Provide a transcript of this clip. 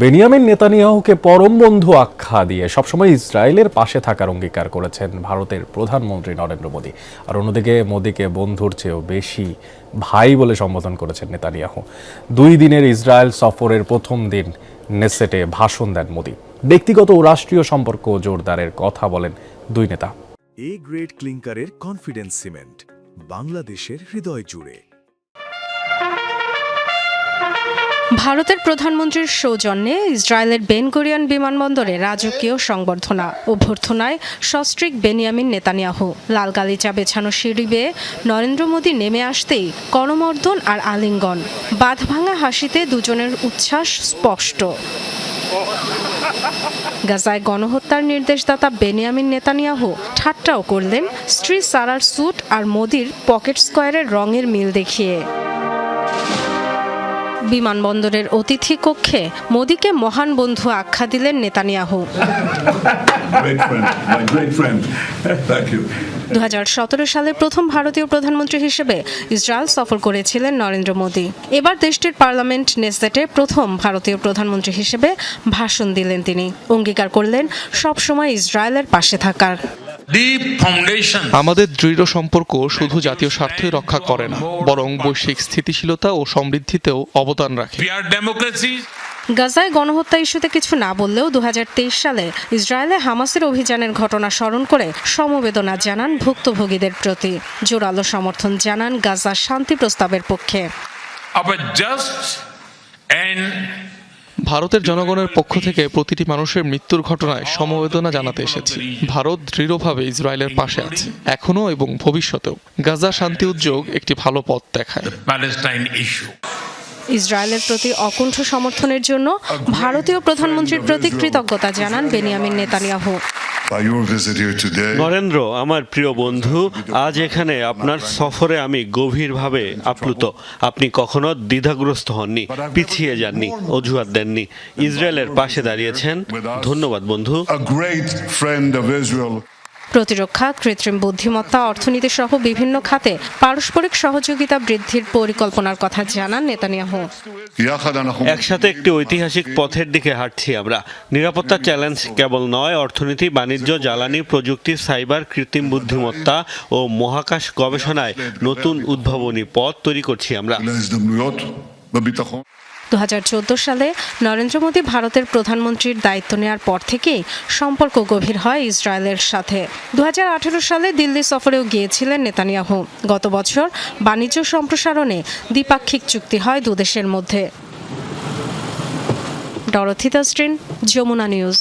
Benjamin নেতানিয়াহুকে পরম বন্ধু আখ্যা দিয়ে সবসময় ইসরায়েলের পাশে থাকার অঙ্গীকার করেছেন ভারতের প্রধানমন্ত্রী নরেন্দ্র মোদী। আর অন্যদিকে মোদীকে বন্ধুর চেয়েও বেশি ভাই বলে সম্বোধন করেছেন নেতানিয়াহু। 2 দিনের ইসরায়েল সফরের প্রথম দিন নেসেটে ভাষণ দেন মোদী। ব্যক্তিগত ও রাষ্ট্রীয় সম্পর্ক জোরদারের কথা বলেন দুই নেতা। এ গ্রেড ক্লিংকারের কনফিডেন্স সিমেন্ট, বাংলাদেশের হৃদয় জুড়ে। ভারতের প্রধানমন্ত্রীর সৌজন্যে ইসরায়েলের বেন গুরিয়ন বিমানবন্দরে রাজকীয় সংবর্ধনা। অভ্যর্থনায় সস্ত্রীক বেনিয়ামিন নেতানিয়াহু। লাল গালিচা বেছানো সিঁড়ি বেয়ে নরেন্দ্র মোদী নেমে আসতেই করমর্দন আর আলিঙ্গন। বাঁধভাঙা হাসিতে দুজনের উচ্ছ্বাস স্পষ্ট। গাজায় গণহত্যার নির্দেশদাতা বেনিয়ামিন নেতানিয়াহু ঠাট্টাও করলেন স্ত্রী সারার স্যুট আর মোদীর পকেট স্কোয়ারের রঙের মিল দেখিয়ে। বিমানবন্দরের অতিথি কক্ষে মোদীকে মহান বন্ধু আখ্যা দিলেন নেতানিয়াহু। 2017 সালে প্রথম ভারতীয় প্রধানমন্ত্রী হিসেবে ইসরায়েল সফর করেছিলেন নরেন্দ্র মোদী। এবার দেশটির পার্লামেন্ট নেসেটে প্রথম ভারতীয় প্রধানমন্ত্রী হিসেবে ভাষণ দিলেন তিনি। অঙ্গীকার করলেন সবসময় ইসরায়েলের পাশে থাকার। আমাদের দৃঢ় সম্পর্ক শুধু জাতীয় স্বার্থই রক্ষা করে না, বরং বৈশ্বিক স্থিতিশীলতা ও সমৃদ্ধিতেও অবদান রাখে। গাজায় গণহত্যা ইস্যুতে কিছু না বললেও 2023 সালে ইসরায়েলে হামাসের অভিযানের ঘটনা স্মরণ করে সমবেদনা জানান ভুক্তভোগীদের প্রতি। জোরালো সমর্থন জানান গাজা শান্তি প্রস্তাবের পক্ষে। ভারতের জনগণের পক্ষ থেকে প্রতিটি মানুষের মৃত্যুর ঘটনায় সমবেদনা জানাতে এসেছি। ভারত দৃঢ়ভাবে ইসরায়েলের পাশে আছে, এখনো এবং ভবিষ্যতেও। গাজা শান্তি উদ্যোগ একটি ভালো পথ দেখায়। ইসরায়েলের প্রতি অকুণ্ঠ সমর্থনের জন্য ভারতীয় প্রধানমন্ত্রীর প্রতি কৃতজ্ঞতা জানান বেনিয়ামিন নেতানিয়াহু। নরেন্দ্র, আমার প্রিয় বন্ধু, আজ এখানে আপনার সফরে আমি গভীরভাবে আপ্লুত। আপনি কখনো দ্বিধাগ্রস্ত হননি, পিছিয়ে যাননি, অজুহাত দেননি, ইসরায়েলের পাশে দাঁড়িয়েছেন। ধন্যবাদ বন্ধু। প্রতিরক্ষা, কৃত্রিম বুদ্ধিমত্তা, অর্থনীতি সহ বিভিন্ন খাতে পারস্পরিক সহযোগিতা বৃদ্ধির পরিকল্পনার কথা জানান নেতানিয়াহু। একসাথে একটি ঐতিহাসিক পথের দিকে হাঁটছি আমরা। নিরাপত্তা চ্যালেঞ্জ কেবল নয়, অর্থনীতি, বাণিজ্য, জ্বালানি, প্রযুক্তি, সাইবার, কৃত্রিম বুদ্ধিমত্তা ও মহাকাশ গবেষণায় নতুন উদ্ভাবনী পথ তৈরি করছি আমরা। 2014 সালে নরেন্দ্র মোদী ভারতের প্রধানমন্ত্রীর দায়িত্ব নেওয়ার পর থেকেই সম্পর্ক গভীর হয় ইসরায়েলের সাথে। 2018 সালে দিল্লি সফরেও গিয়েছিলেন নেতানিয়াহু। গত বছর বাণিজ্য সম্প্রসারণে দ্বিপাক্ষিক চুক্তি হয় দুদেশের মধ্যে। Dorothy Tasrin, Jamuna news.